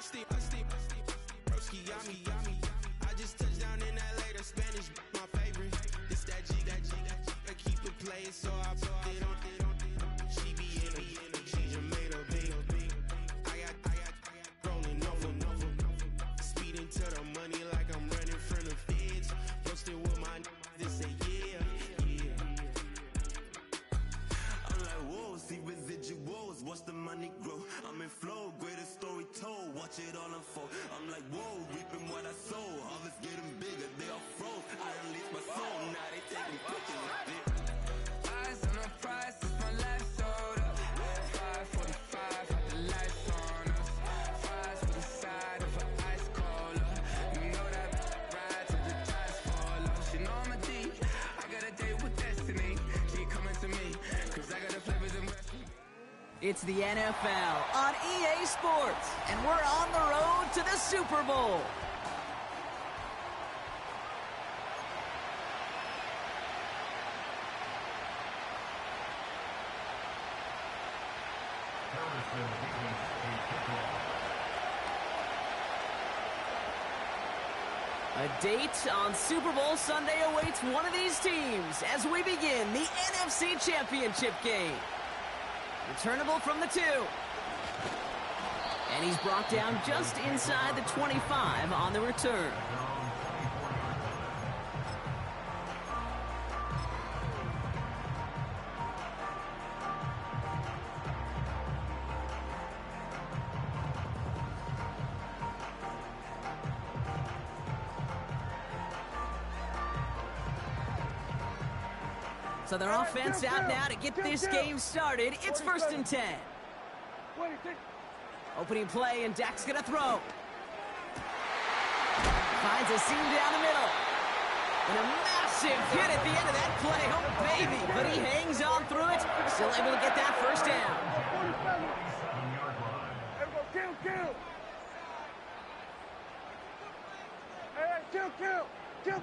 I just touched down in LA, the Spanish, my favorite. This that G, I keep it playing, so I put it on. She be in it, she just made a big. I got rolling over. Speeding to the money like I'm running from the feds. Posting with my they say yeah. I'm like, whoa, see residuals, watch the money grow. I'm in flow, greatest story told, watch it all unfold. I'm like, whoa, reaping what I sow. Harvest getting bigger, they all froze. I unleashed my soul, now they taking pictures of it. Eyes on the price, it's my life sold up. 5:45, had the lights on us. Fries with the side of an ice cola. You know that ride till the tires fall off. She know I'm a D, I got a date with destiny. She coming to me, cause I got the flavors and recipes. It's the NFL on EA Sports, and we're on the road to the Super Bowl. A date on Super Bowl Sunday awaits one of these teams as we begin the NFC Championship game. Returnable from the 2. And he's brought down just inside the 25 on the return. So their offense out now to get this game started. It's 1st and 10. Opening play, and Dak's going to throw. Finds a seam down the middle. And a massive hit at the end of that play. Oh, baby. But he hangs on through it. Still able to get that first down.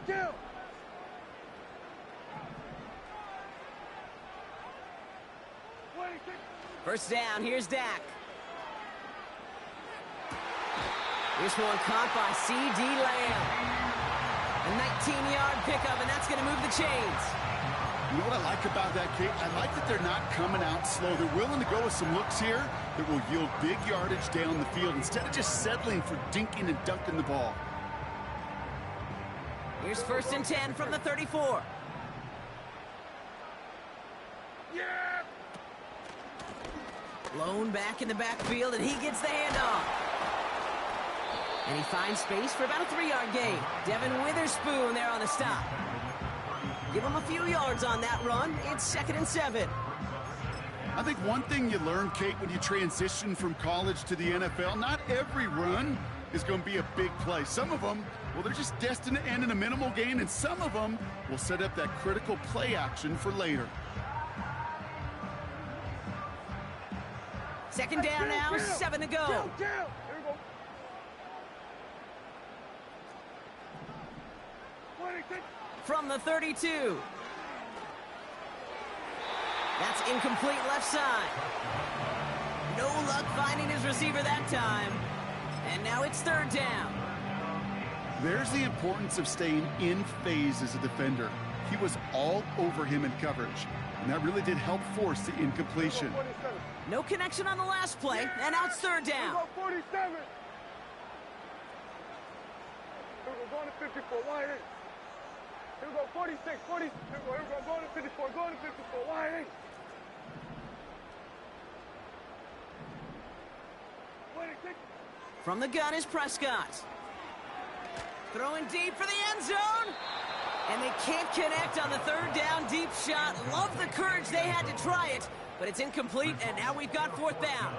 Kill. First down, here's Dak. This one caught by C.D. Lamb. A 19-yard pickup, and that's going to move the chains. You know what I like about that, Kate? I like that they're not coming out slow. They're willing to go with some looks here that will yield big yardage down the field instead of just settling for dinking and dunking the ball. Here's 1st and 10 from the 34. Blown back in the backfield, and he gets the handoff. And he finds space for about a 3-yard gain. Devin Witherspoon there on the stop. Give him a few yards on that run. It's 2nd and 7. I think one thing you learn, Kate, when you transition from college to the NFL, not every run is going to be a big play. Some of them, well, they're just destined to end in a minimal gain, and some of them will set up that critical play action for later. 2nd down now, 7 to go. From the 32. That's incomplete left side. No luck finding his receiver that time. And now it's 3rd down. There's the importance of staying in phase as a defender. He was all over him in coverage, and that really did help force the incompletion. No connection on the last play, and now it's 3rd down. 47. Here we go, going to 54, wide eight. Here we go, 46, 40. Here we go, going to 54, going to 54, wide eight. From the gun is Prescott. Throwing deep for the end zone. And they can't connect on the 3rd down deep shot. Love the courage they had to try it, but it's incomplete, and now we've got 4th down.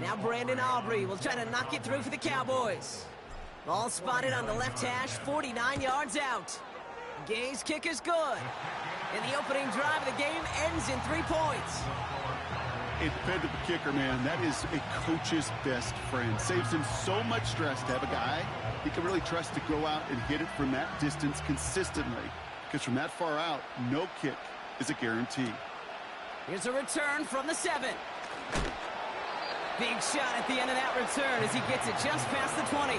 Now Brandon Aubrey will try to knock it through for the Cowboys. Ball spotted on the left hash, 49 yards out. Gay's kick is good. And the opening drive of the game ends in 3 points. A dependable kicker, man. That is a coach's best friend. Saves him so much stress to have a guy he can really trust to go out and hit it from that distance consistently. Because from that far out, no kick is a guarantee. Here's a return from the 7. Big shot at the end of that return as he gets it just past the 20.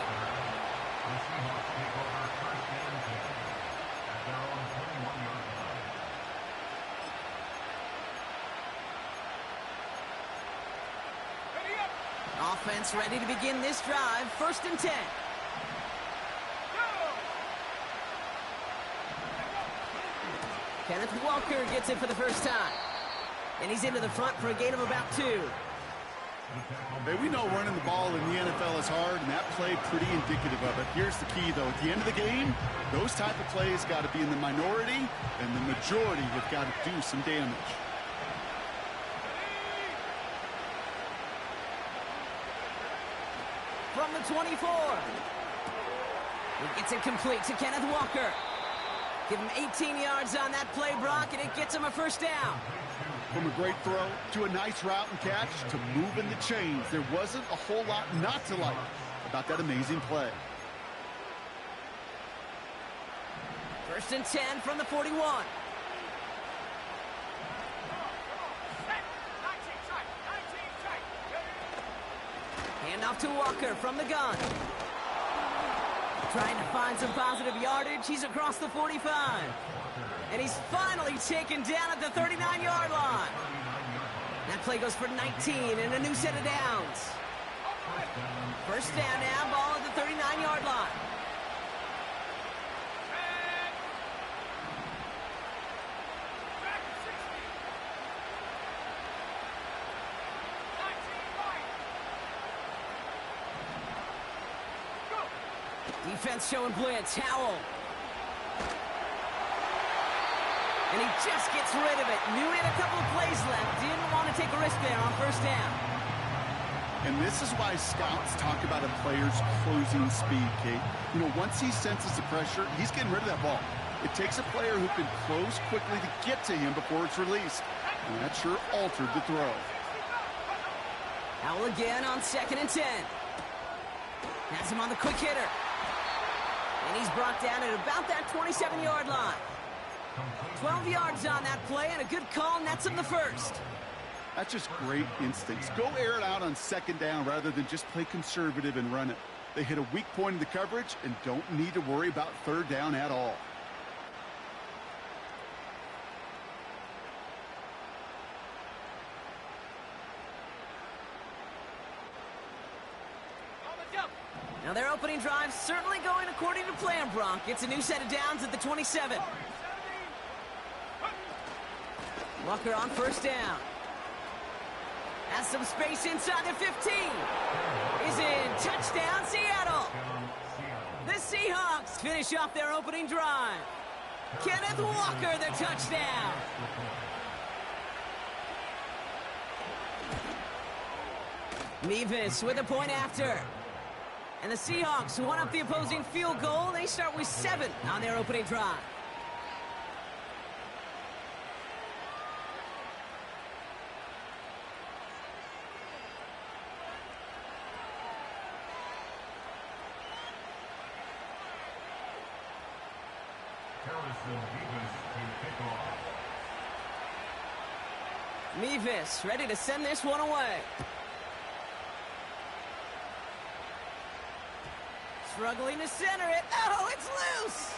Offense ready to begin this drive. 1st and 10. Kenneth Walker gets it for the first time. And he's into the front for a gain of about 2. Hey, we know running the ball in the NFL is hard, and that play pretty indicative of it. Here's the key, though. At the end of the game, those type of plays got to be in the minority, and the majority have got to do some damage. From the 24. It gets it complete to Kenneth Walker. Give him 18 yards on that play, Brock, and it gets him a first down. From a great throw to a nice route and catch to moving the chains, there wasn't a whole lot not to like about that amazing play. 1st and 10 from the 41. Hand off to Walker from the gun. Trying to find some positive yardage. He's across the 45. And he's finally taken down at the 39-yard line. That play goes for 19 and a new set of downs. First down now, ball at the 39-yard line. Defense showing blitz. Howell. And he just gets rid of it. Knew he had a couple of plays left. Didn't want to take a risk there on first down. And this is why scouts talk about a player's closing speed, Kate. You know, once he senses the pressure, he's getting rid of that ball. It takes a player who can close quickly to get to him before it's released. And that sure altered the throw. Howell again on 2nd and 10. Has him on the quick hitter. And he's brought down at about that 27-yard line. 12 yards on that play, and a good call nets him the first. That's just great instincts. Go air it out on 2nd down rather than just play conservative and run it. They hit a weak point in the coverage and don't need to worry about 3rd down at all. Now their opening drive certainly going according to plan, Brock. It's a new set of downs at the 27. Walker on first down. Has some space inside the 15. Is in. Touchdown, Seattle. The Seahawks finish off their opening drive. Kenneth Walker, the touchdown. Mevis with a point after. And the Seahawks won up the opposing field goal. They start with 7 on their opening drive. Mevis ready to send this one away. Struggling to center it. Oh, it's loose!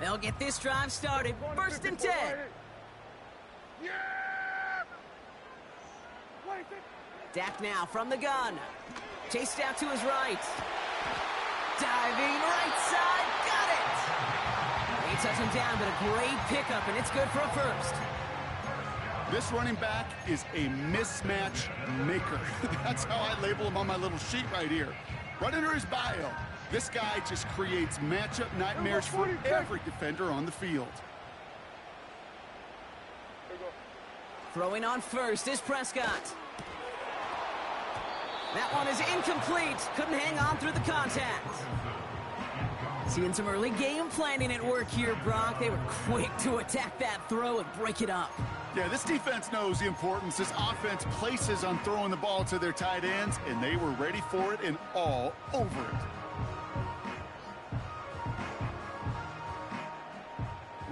They'll get this drive started. 1st and 10. Yeah! Dak now from the gun. Chased out to his right. Diving right side. Got it! They touch him down, but a great pickup, and it's good for a first. This running back is a mismatch maker. That's how I label him on my little sheet right here. Right under his bio. This guy just creates matchup nightmares for every defender on the field. Throwing on first is Prescott. That one is incomplete. Couldn't hang on through the contact. Seeing some early game planning at work here, Brock. They were quick to attack that throw and break it up. Yeah, this defense knows the importance this offense places on throwing the ball to their tight ends, and they were ready for it and all over it.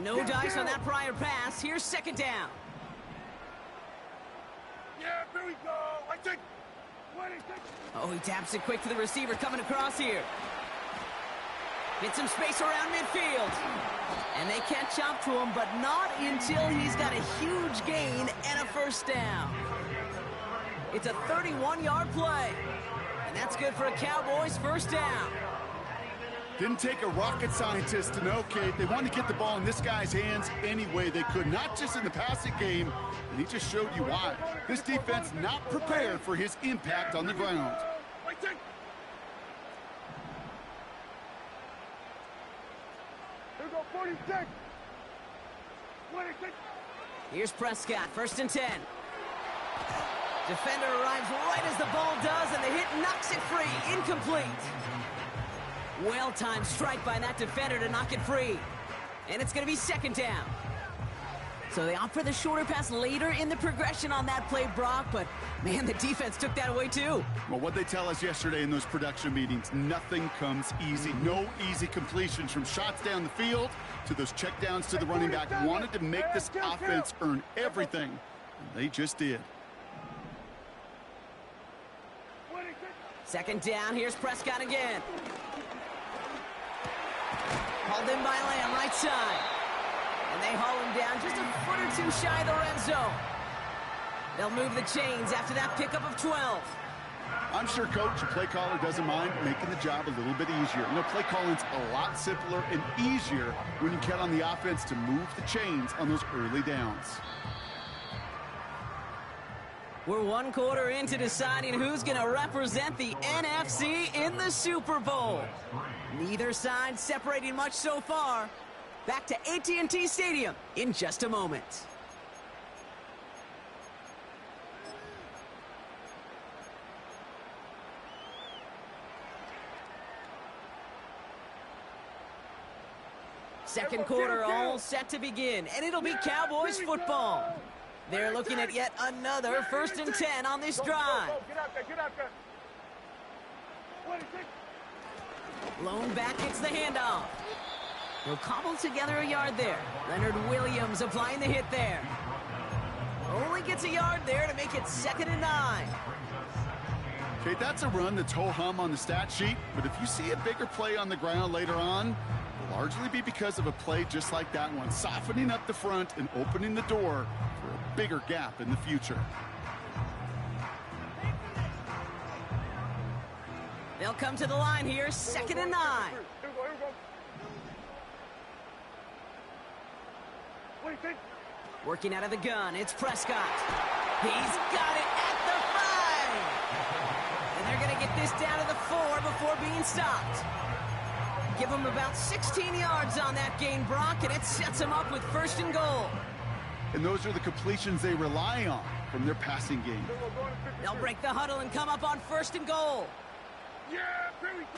No dice on that prior pass. Here's second down. Yeah, here we go. I take 26. Oh, he taps it quick to the receiver coming across here. Get some space around midfield. And they catch up to him, but not until he's got a huge gain and a first down. It's a 31-yard play. And that's good for a Cowboys first down. Didn't take a rocket scientist to know, Kate. They wanted to get the ball in this guy's hands any way they could, not just in the passing game, and he just showed you why. This defense not prepared for his impact on the ground. Here we go, 46. 26. Here's Prescott, first and 10. Defender arrives right as the ball does, and the hit knocks it free. Incomplete. Well-timed strike by that defender to knock it free. And it's going to be second down. So they opt for the shorter pass later in the progression on that play, Brock, but, man, the defense took that away too. Well, what they tell us yesterday in those production meetings, nothing comes easy. No easy completions from shots down the field to those checkdowns to the running back. Wanted to make this offense earn everything, and they just did. Second down, here's Prescott again. Hauled in by Lamb, right side. And they haul him down just a foot or two shy of the red zone. They'll move the chains after that pickup of 12. I'm sure Coach, the play caller, doesn't mind making the job a little bit easier. You know, play calling's a lot simpler and easier when you count on the offense to move the chains on those early downs. We're one quarter into deciding who's going to represent the NFC in the Super Bowl. Neither side separating much so far. Back to AT&T Stadium in just a moment. Second quarter all set to begin, and it'll be Cowboys football. They're looking at yet another first and 10 on this drive. Get out there, get out there. 26. Lone back gets the handoff. He'll cobble together a yard there. Leonard Williams applying the hit there. Only gets a yard there to make it 2nd and 9. Okay, that's a run that's ho-hum on the stat sheet, but if you see a bigger play on the ground later on, it'll largely be because of a play just like that one, softening up the front and opening the door for a bigger gap in the future. They'll come to the line here, 2nd and 9. Here we go, here we go. 26. Working out of the gun, it's Prescott. He's got it at the 5. And they're going to get this down to the 4 before being stopped. Give them about 16 yards on that gain, Brock, and it sets them up with 1st and goal. And those are the completions they rely on from their passing game. They'll break the huddle and come up on 1st and goal. Yeah, here we go.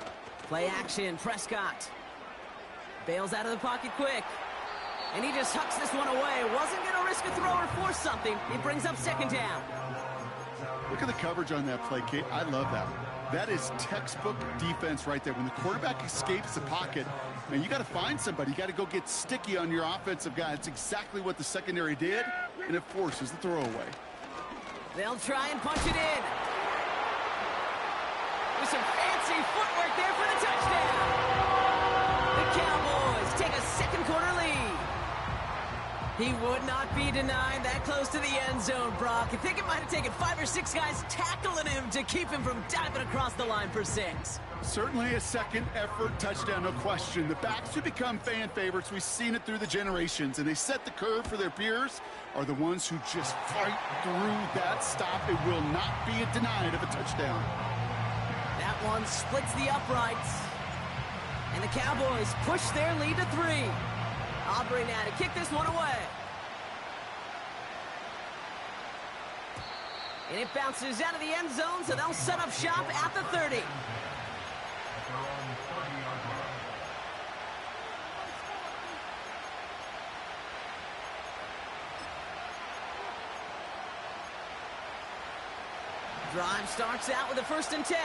Play action, Prescott. Bails out of the pocket quick. And he just hucks this one away. Wasn't going to risk a throw or force something. It brings up 2nd down. Look at the coverage on that play, Kate. I love that. That is textbook defense right there. When the quarterback escapes the pocket, man, you got to find somebody. You got to go get sticky on your offensive guy. It's exactly what the secondary did, and it forces the throwaway. They'll try and punch it in. With some fancy footwork there for the touchdown. The Cowboys take a 2nd quarter lead. He would not be denied that close to the end zone, Brock. I think it might have taken 5 or 6 guys tackling him to keep him from diving across the line for 6. Certainly a second effort touchdown, no question. The backs who become fan favorites, we've seen it through the generations, and they set the curve for their peers, are the ones who just fight through that stop. It will not be denied of a touchdown. That one splits the uprights. And the Cowboys push their lead to 3. Aubrey now to kick this one away. And it bounces out of the end zone, so they'll set up shop at the 30. Drive starts out with a 1st and 10.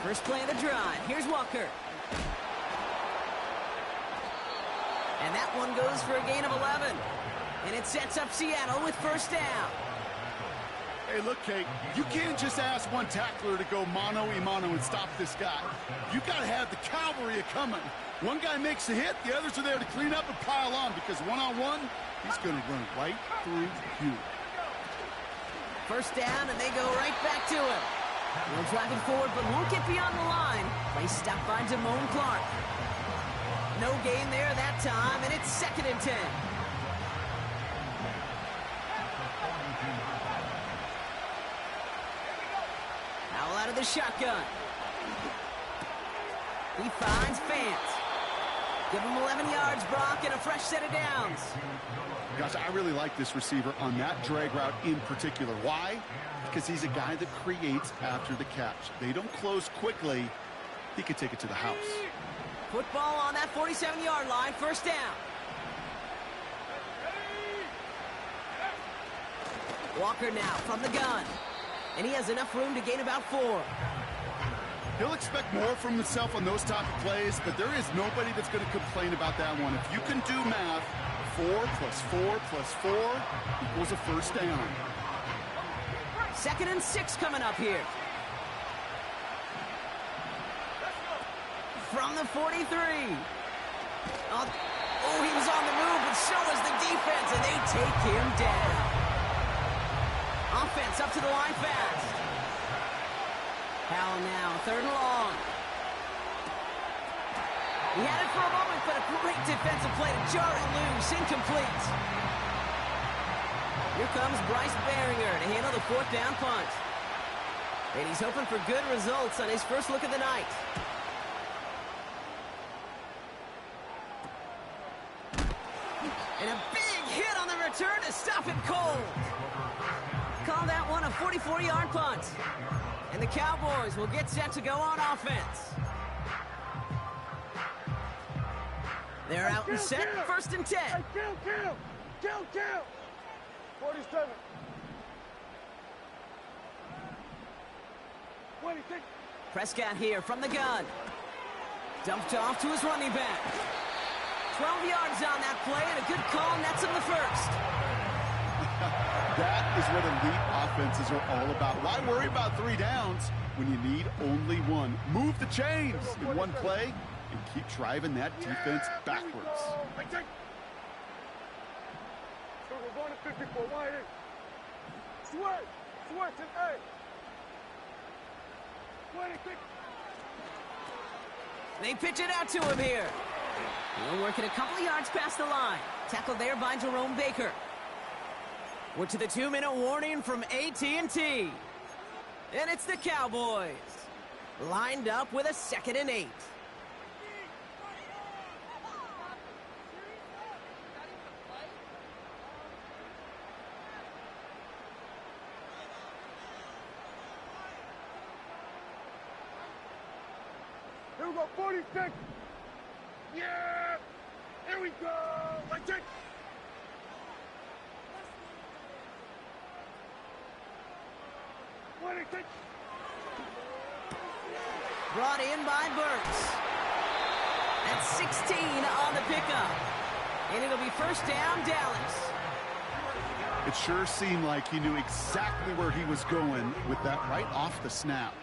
First play of the drive. Here's Walker. And that one goes for a gain of 11. And it sets up Seattle with 1st down. Hey, look, Kate, you can't just ask one tackler to go mano-a-mano and stop this guy. You got to have the cavalry coming. One guy makes a hit, the others are there to clean up and pile on, because one-on-one, he's going to run right through you. 1st down, and they go right back to him. He'll drive it forward, but won't get beyond the line. Play stopped by Damone Clark. No gain there that time, and it's 2nd and 10. Howell out of the shotgun. He finds Fant. Give him 11 yards, Brock, and a fresh set of downs. Gosh, I really like this receiver on that drag route in particular. Why? Because he's a guy that creates after the catch. They don't close quickly. He could take it to the house. Football on that 47-yard line, 1st down. Walker now from the gun. And he has enough room to gain about 4. He'll expect more from himself on those type of plays, but there is nobody that's going to complain about that one. If you can do math, 4 plus 4 plus 4 equals a 1st down. 2nd and 6 coming up here. From the 43. Oh, he was on the move, but so was the defense, and they take him down. Offense up to the line fast. Howell now, 3rd and long. He had it for a moment, but a great defensive play to jar it loose. Incomplete. Here comes Bryce Baringer to handle the 4th down punt. And he's hoping for good results on his first look of the night. And a big hit on the return to stop him cold. Call that one a 44-yard punt. And the Cowboys will get set to go on offense. They're out and set, 1st and 10. Hey, kill. 47. 26. Prescott here from the gun. Dumped off to his running back. 12 yards on that play, and a good call nets him the 1st. That is what elite offenses are all about. Why worry about 3 downs when you need only 1? Move the chains in one play and keep driving that defense backwards. We're going to 54. Wide in. Switch to A. 26. They pitch it out to him here. He'll work it a couple of yards past the line. Tackled there by Jerome Baker. We're to the 2-minute warning from AT&T. And it's the Cowboys. Lined up with a 2nd and 8. Here we go, 46. Yeah! Here we go! Like it! Brought in by Burks. That's 16 on the pickup. And it'll be 1st down, Dallas. It sure seemed like he knew exactly where he was going with that right off the snap.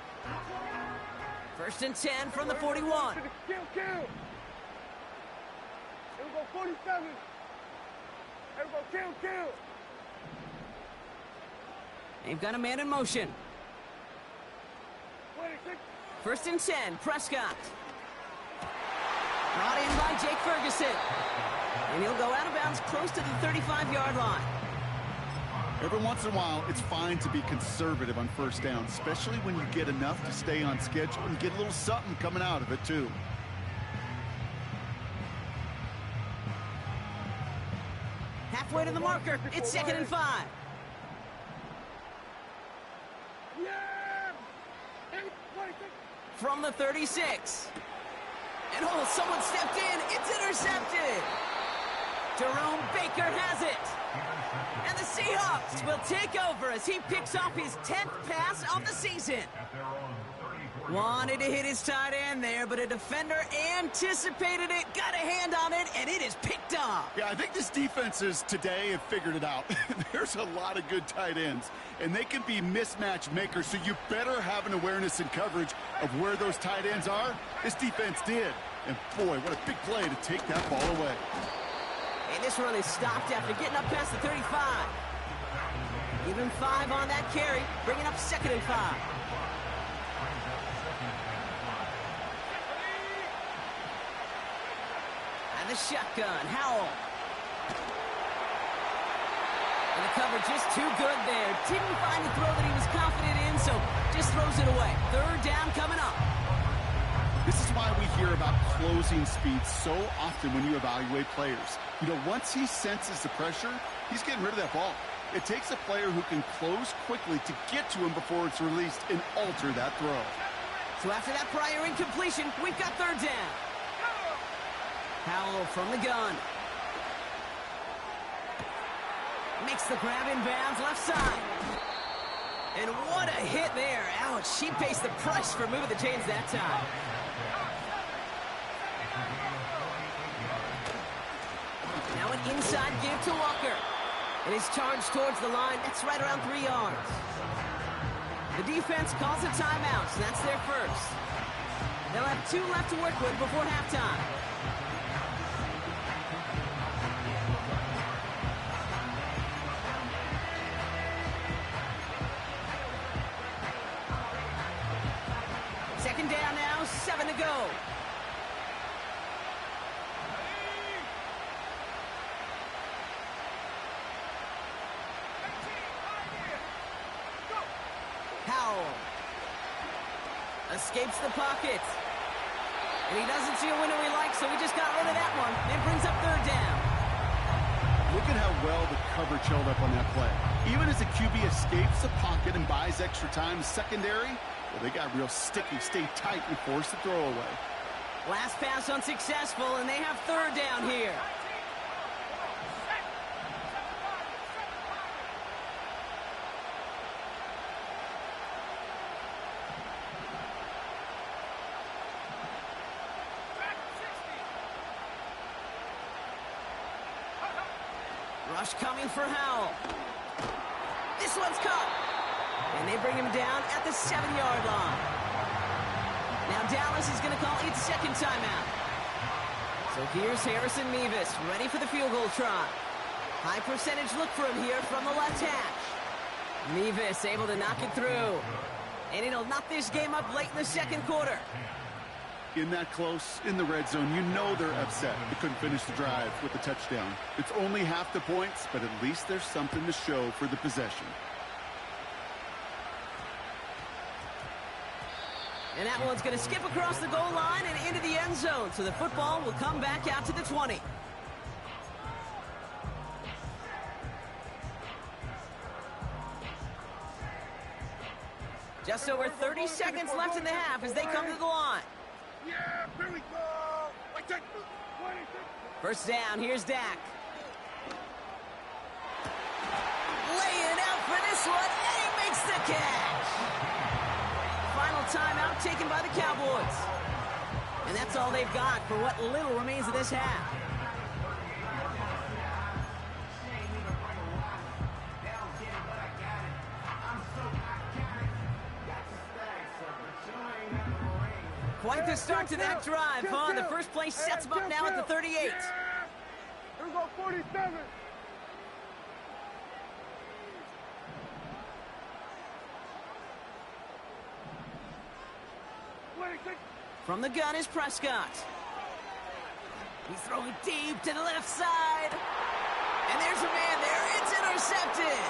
1st and 10 from the 41. Kill. Here we go, 47. Here we go, kill. They've got a man in motion. 26. 1st and 10, Prescott. Brought in by Jake Ferguson. And he'll go out of bounds close to the 35-yard line. Every once in a while, it's fine to be conservative on 1st down, especially when you get enough to stay on schedule and get a little something coming out of it, too. halfway to the marker. It's 2nd and 5. From the 36. And oh, someone stepped in. It's intercepted. Jerome Baker has it. And the Seahawks will take over as he picks off his 10th pass of the season. Wanted to hit his tight end there, but a defender anticipated it, got a hand on it, and it is picked off. Yeah, I think this defenses today have figured it out. There's a lot of good tight ends, and they can be mismatch makers, so you better have an awareness and coverage of where those tight ends are. This defense did. And boy, what a big play to take that ball away. And this run is stopped after getting up past the 35. Even 5 on that carry, bringing up 2nd and 5. And the shotgun, Howell. And the cover just too good there. Didn't find the throw that he was confident in, so just throws it away. 3rd down coming up. This is why we hear about closing speed so often when you evaluate players. You know, once he senses the pressure, he's getting rid of that ball. It takes a player who can close quickly to get to him before it's released and alter that throw. So after that prior incompletion, we've got 3rd down. Howell from the gun. Makes the grab in bounds, left side. And what a hit there. Ouch, she pays the price for moving the chains that time. Now an inside give to Walker. And his charge towards the line, that's right around 3 yards. The defense calls a timeout, so that's their first. They'll have 2 left to work with before halftime. Second down now, 7 to go. Howell escapes the pocket. And he doesn't see a window he likes, so he just got rid of that one. It brings up 3rd down. Look at how well the coverage held up on that play. Even as the QB escapes the pocket and buys extra time, secondary, well, they got real sticky, stay tight, and force the throw away. Last pass unsuccessful, and they have 3rd down here. Rush coming for Howell. This one's caught. And they bring him down at the 7-yard line. Now Dallas is going to call its 2nd timeout. So here's Harrison Mevis, ready for the field goal try. High percentage look for him here from the left hash. Mevis able to knock it through. And it'll knock this game up late in the 2nd quarter. In that close, in the red zone, you know they're upset. They couldn't finish the drive with the touchdown. It's only half the points, but at least there's something to show for the possession. And that one's going to skip across the goal line and into the end zone. So the football will come back out to the 20. Just over 30 seconds left in the half as they come to the line. Yeah, here we go. First down, here's Dak. Laying it out for this one, and he makes the catch. Final timeout taken by the Cowboys. And that's all they've got for what little remains of this half. Quite the start to that drive, huh? The first play sets them up now at the 38. Here we go, 47. From the gun is Prescott. He's throwing deep to the left side. And there's a man there. It's intercepted.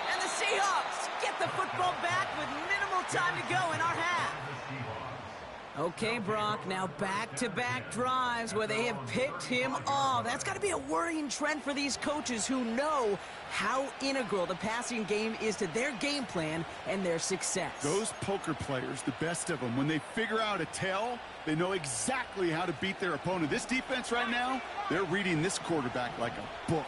And the Seahawks get the football back with minimal time to go in our half. Okay, Brock, now back-to-back drives where they have picked him off. That's got to be a worrying trend for these coaches who know how integral the passing game is to their game plan and their success. Those poker players, the best of them, when they figure out a tell, they know exactly how to beat their opponent. This defense right now, they're reading this quarterback like a book.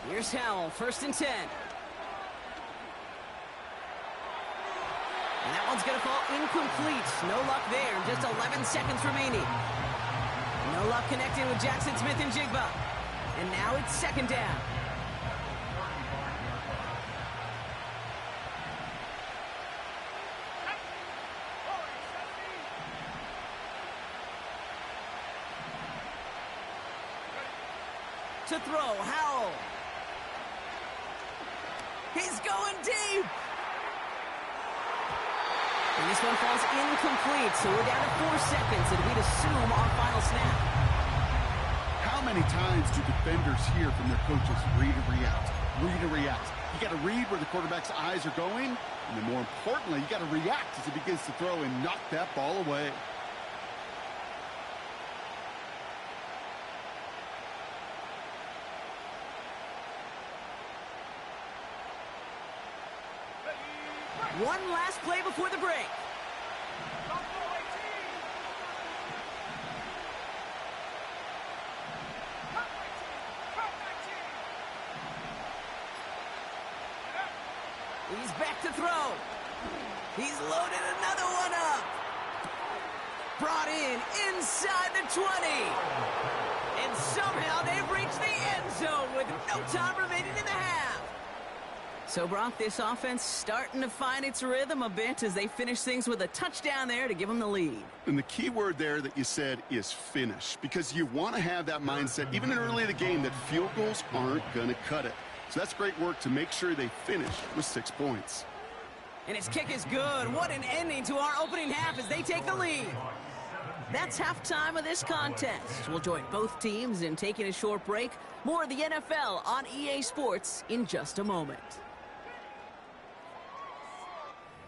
Here's Yall, 1st and 10. And that one's going to fall incomplete. No luck there. Just 11 seconds remaining. No luck connecting with Jackson Smith and Jigba. And now it's 2nd down. To throw, Yall. He's going deep. And this one falls incomplete, so we're down to 4 seconds, and we'd assume our final snap. How many times do defenders hear from their coaches, read and react, read and react? You got to read where the quarterback's eyes are going, and then more importantly, you got to react as he begins to throw and knock that ball away. One last play before the break. He's back to throw. He's loaded another one up. Brought in inside the 20. And somehow they've reached the end zone with no time remaining in the half. So, Brock, this offense starting to find its rhythm a bit as they finish things with a touchdown there to give them the lead. And the key word there that you said is finish, because you want to have that mindset, even early in the game, that field goals aren't going to cut it. So that's great work to make sure they finish with 6 points. And his kick is good. What an ending to our opening half as they take the lead. That's halftime of this contest. We'll join both teams in taking a short break. More of the NFL on EA Sports in just a moment.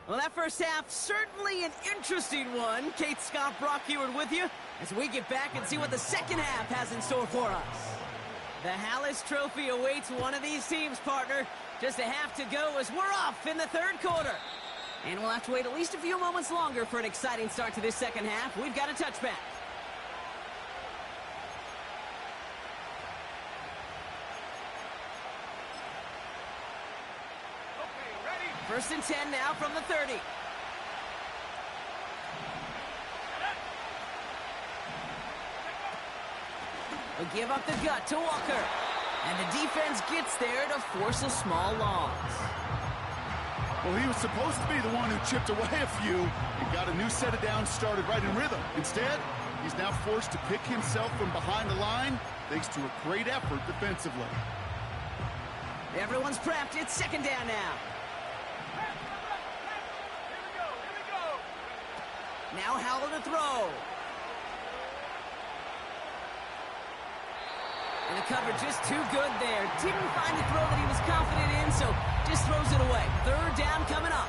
Well, that first half, certainly an interesting one. Kate, Scott, Brock Heward with you as we get back and see what the second half has in store for us. The Hallis Trophy awaits one of these teams, partner. Just a half to go as we're off in the 3rd quarter. And we'll have to wait at least a few moments longer for an exciting start to this second half. We've got a touchback. First and 10 now from the 30. They give up the gut to Walker. And the defense gets there to force a small loss. Well, he was supposed to be the one who chipped away a few and got a new set of downs started right in rhythm. Instead, he's now forced to pick himself from behind the line thanks to a great effort defensively. Everyone's prepped. It's 2nd down now. Now Yall to throw. And the cover just too good there. Didn't find the throw that he was confident in, so just throws it away. 3rd down coming up.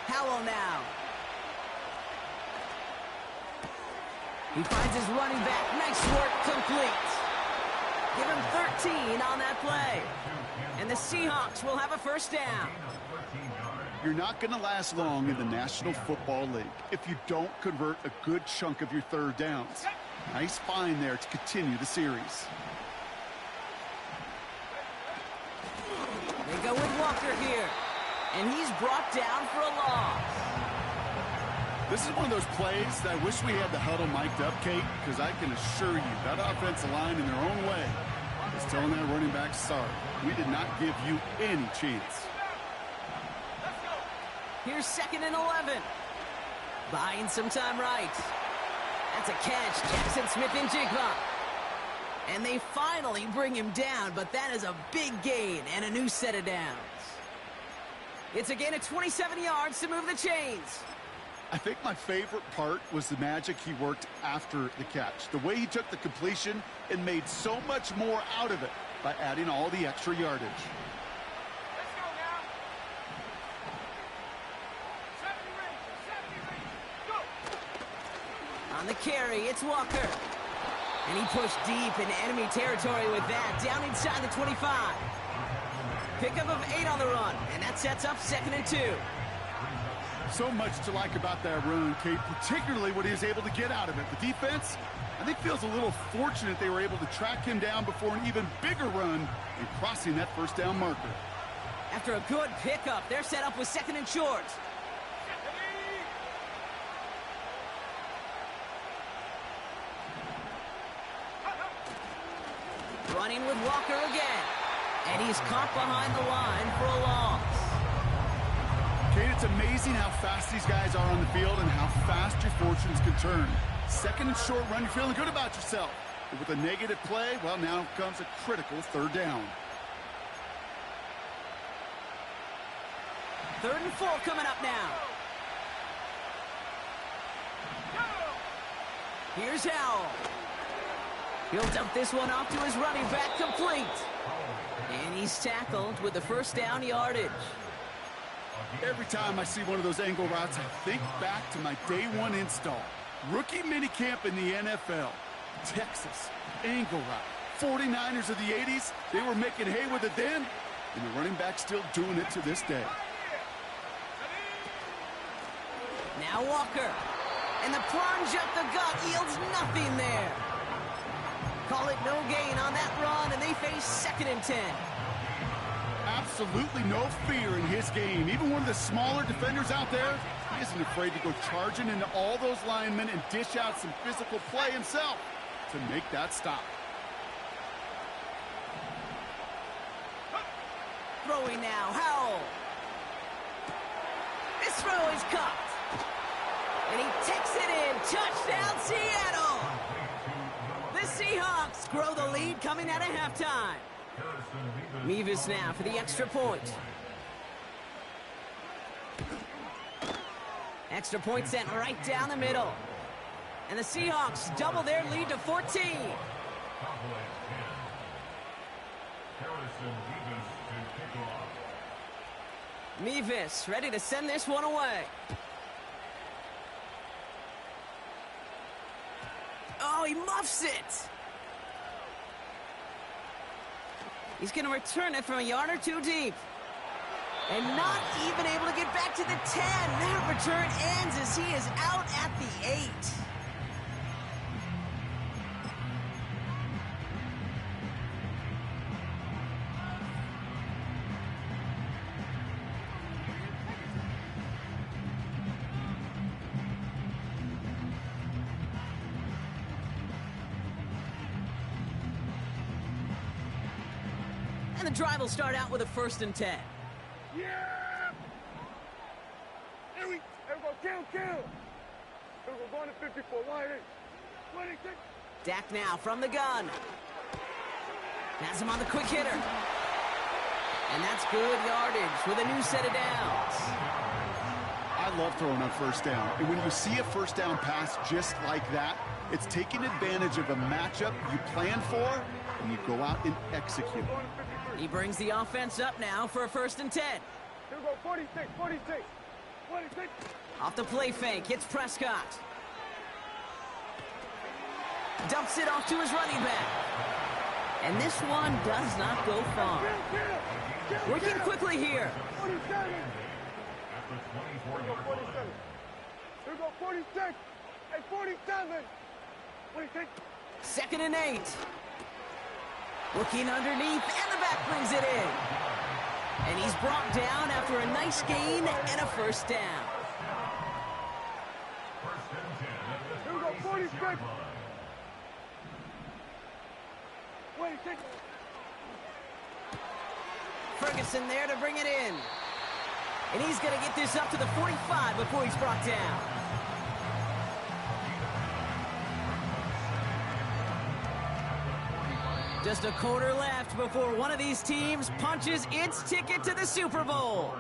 Yall now. He finds his running back. Nice work, complete. Give him 13 on that play. And the Seahawks will have a 1st down. You're not going to last long in the National Football League if you don't convert a good chunk of your 3rd downs. Nice find there to continue the series. They go with Walker here. And he's brought down for a loss. This is one of those plays that I wish we had the huddle mic'd up, Kate, because I can assure you that offensive line in their own way is telling that running back, sorry, we did not give you any chance. Here's 2nd and 11. Buying some time right. That's a catch. Jackson Smith and Jigba. And they finally bring him down, but that is a big gain and a new set of downs. It's a gain of 27 yards to move the chains. I think my favorite part was the magic he worked after the catch. The way he took the completion and made so much more out of it by adding all the extra yardage. Let's go now. 70 range. Go. On the carry, it's Walker. And he pushed deep in enemy territory with that, down inside the 25. Pickup of 8 on the run, and that sets up 2nd and 2. So much to like about that run, Kate, particularly what he was able to get out of it. The defense, I think, feels a little fortunate they were able to track him down before an even bigger run and crossing that first down marker. After a good pickup, they're set up with 2nd and short. Running with Walker again. And he's caught behind the line for a loss. Kate, it's amazing how fast these guys are on the field and how fast your fortunes can turn. 2nd and short run, you're feeling good about yourself. But with a negative play, well, now comes a critical 3rd down. 3rd and 4 coming up now. Here's Yall. He'll dump this one off to his running back, complete. And he's tackled with the first down yardage. Every time I see one of those angle routes, I think back to my day 1 install. Rookie minicamp in the NFL. Texas, angle route. 49ers of the 80s, they were making hay with it then, and the running back's still doing it to this day. Now Walker. And the plunge up the gut yields nothing there. Call it no gain on that run, and they face 2nd and 10. Absolutely no fear in his game. Even one of the smaller defenders out there, he isn't afraid to go charging into all those linemen and dish out some physical play himself to make that stop. Throwing now, Howell. This throw is caught. And he takes it in. Touchdown, Seattle! The Seahawks grow the lead coming out of halftime. Mevis now for the extra point. Extra point sent right down the middle. And the Seahawks double their lead to 14. Mevis ready to send this one away. Oh, he muffs it. He's going to return it from a yard or 2 deep. And not even able to get back to the 10. That return ends as he is out at the 8. And the drive will start out with a 1st and 10. Yeah! Here we go, kill! Here we go, going to 54, 26. Dak now from the gun. Has him on the quick hitter. And that's good yardage with a new set of downs. I love throwing on 1st down. And when you see a 1st down pass just like that, it's taking advantage of a matchup you plan for, and you go out and execute. He brings the offense up now for a 1st and 10. Here we go, 46. Off the play fake, hits Prescott. Dumps it off to his running back. And this one does not go far. Working quickly here. 47. Here we go, 47. Here we go, 46. And 47. 26. 2nd and 8. Looking underneath, and the back brings it in. And he's brought down after a nice gain and a 1st down. Here we go, 46. 26. Ferguson there to bring it in. And he's going to get this up to the 45 before he's brought down. Just a quarter left before one of these teams punches its ticket to the Super Bowl.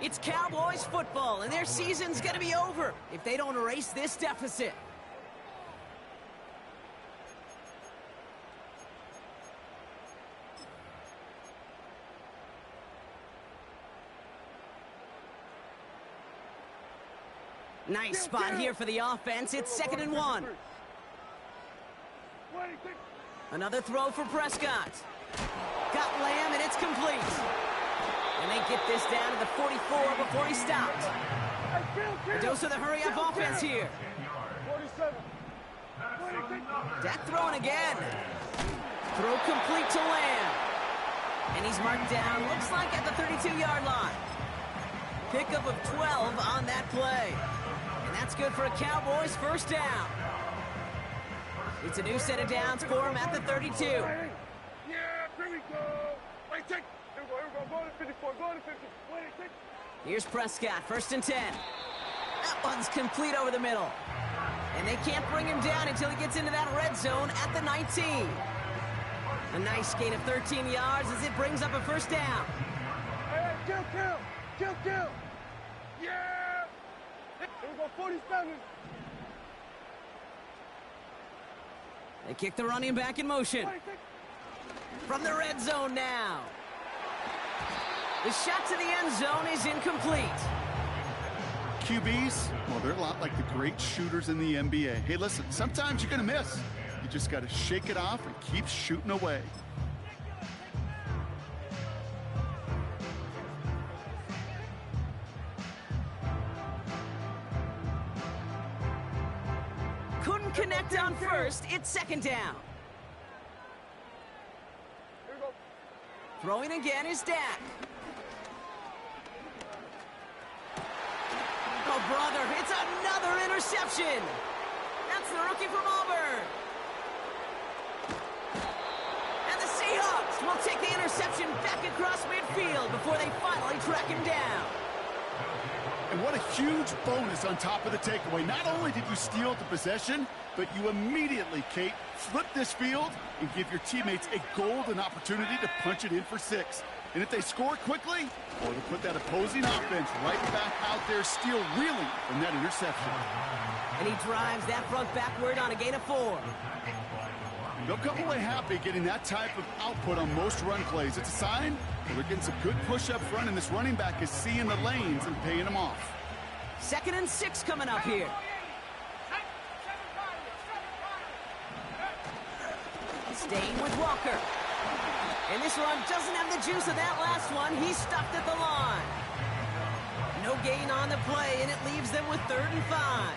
It's Cowboys football, and their season's going to be over if they don't erase this deficit. Nice spot here for the offense. It's 2nd and 1. Another throw for Prescott. Got Lamb, and it's complete. And they get this down to the 44 before he stopped. A dose of the hurry-up offense here. 47. Dak throwing again. Throw complete to Lamb. And he's marked down, looks like at the 32-yard line. Pickup of 12 on that play. And that's good for a Cowboys first down. It's a new set of downs for him at the 32. Yeah, here we go. Wait, take. Here we go. Go to 54. Go to 50. Wait, take. Here's Prescott, 1st and 10. That one's complete over the middle. And they can't bring him down until he gets into that red zone at the 19. A nice gain of 13 yards as it brings up a first down. Hey, kill. Yeah. Here we go, 47. They kick the running back in motion. From the red zone now. The shot to the end zone is incomplete. QBs, well, they're a lot like the great shooters in the NBA. Hey, listen, sometimes you're going to miss. You just got to shake it off and keep shooting away. Couldn't connect on first. It's 2nd down. Here we go. Throwing again is Dak. Oh, brother, it's another interception. That's the rookie from Auburn. And the Seahawks will take the interception back across midfield before they finally track him down. And what a huge bonus on top of the takeaway. Not only did you steal the possession, but you immediately, Kate, flip this field and give your teammates a golden opportunity to punch it in for 6. And if they score quickly, or to put that opposing offense right back out there, still reeling from that interception. And he drives that front backward on a gain of 4. They'll come away happy getting that type of output on most run plays. It's a sign that they're getting some good push up front, and this running back is seeing the lanes and paying them off. 2nd and 6 coming up here. Staying with Walker. And this one doesn't have the juice of that last one. He's stuffed at the line. No gain on the play, and it leaves them with 3rd and 5.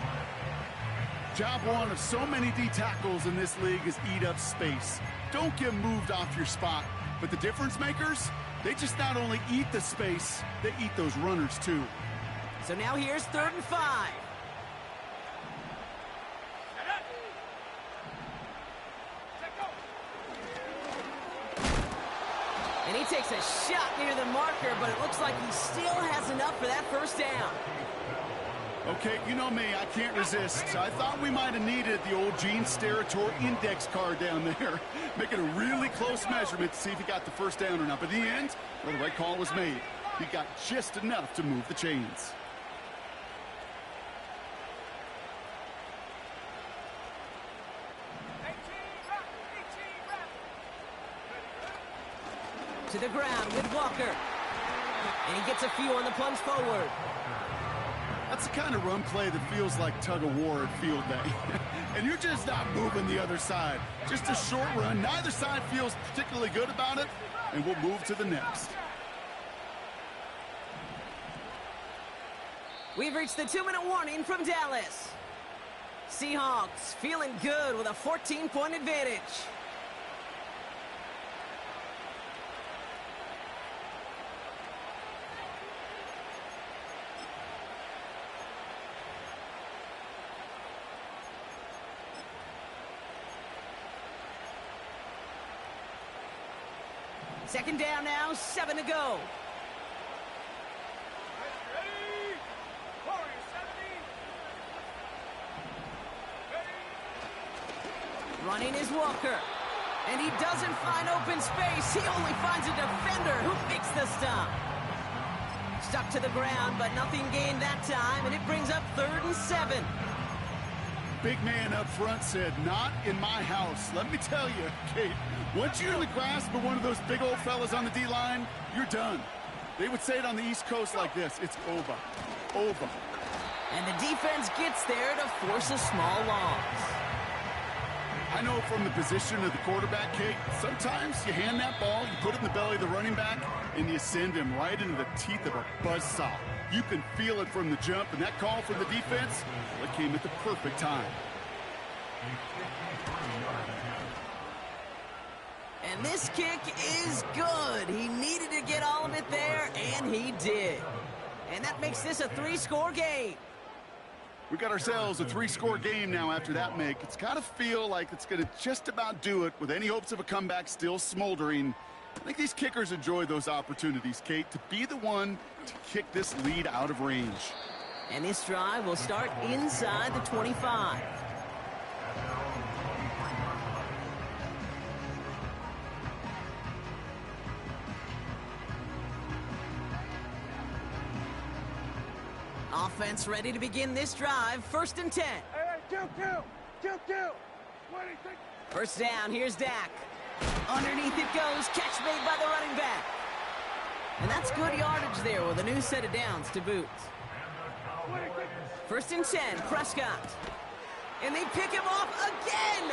Job one of so many D tackles in this league is eat up space. Don't get moved off your spot. But the difference makers, they just not only eat the space, they eat those runners too. So now here's 3rd and 5. And he takes a shot near the marker, but it looks like he still has enough for that first down. Okay, you know me, I can't resist. I thought we might have needed the old Gene Steratore index card down there. Making a really close measurement to see if he got the first down or not. But in the end, well, the right call was made. He got just enough to move the chains. To the ground with Walker. And he gets a few on the plunge forward. That's the kind of run play that feels like tug-of-war at field day. And you're just not moving the other side. Just a short run. Neither side feels particularly good about it, and we'll move to the next. We've reached the 2-minute warning from Dallas. Seahawks feeling good with a 14-point advantage. Second down now, 7 to go. Running is Walker. And he doesn't find open space. He only finds a defender who makes the stop. Stuck to the ground, but nothing gained that time, and it brings up 3rd and 7. Big man up front said, not in my house. Let me tell you, Kate, once you're in the grasp of one of those big old fellas on the D-line, you're done. They would say it on the East Coast like this: it's over. Over. And the defense gets there to force a small loss. I know from the position of the quarterback, Kate, sometimes you hand that ball, you put it in the belly of the running back, and you send him right into the teeth of a buzzsaw. You can feel it from the jump, and that call from the defense, well, it came at the perfect time. And this kick is good. He needed to get all of it there, and he did. And that makes this a 3-score game. We got ourselves a 3-score game now after that make. It's got to feel like it's going to just about do it with any hopes of a comeback still smoldering. I think these kickers enjoy those opportunities, Kate, to be the one to kick this lead out of range. And this drive will start inside the 25. Offense ready to begin this drive. 1st and 10. Hey, kill. 26. First down, here's Dak. Underneath it goes, catch made by the running back. And that's good yardage there with a new set of downs to boot. 1st and 10, Prescott. And they pick him off again.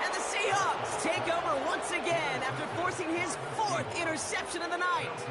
And the Seahawks take over once again after forcing his 4th interception of the night.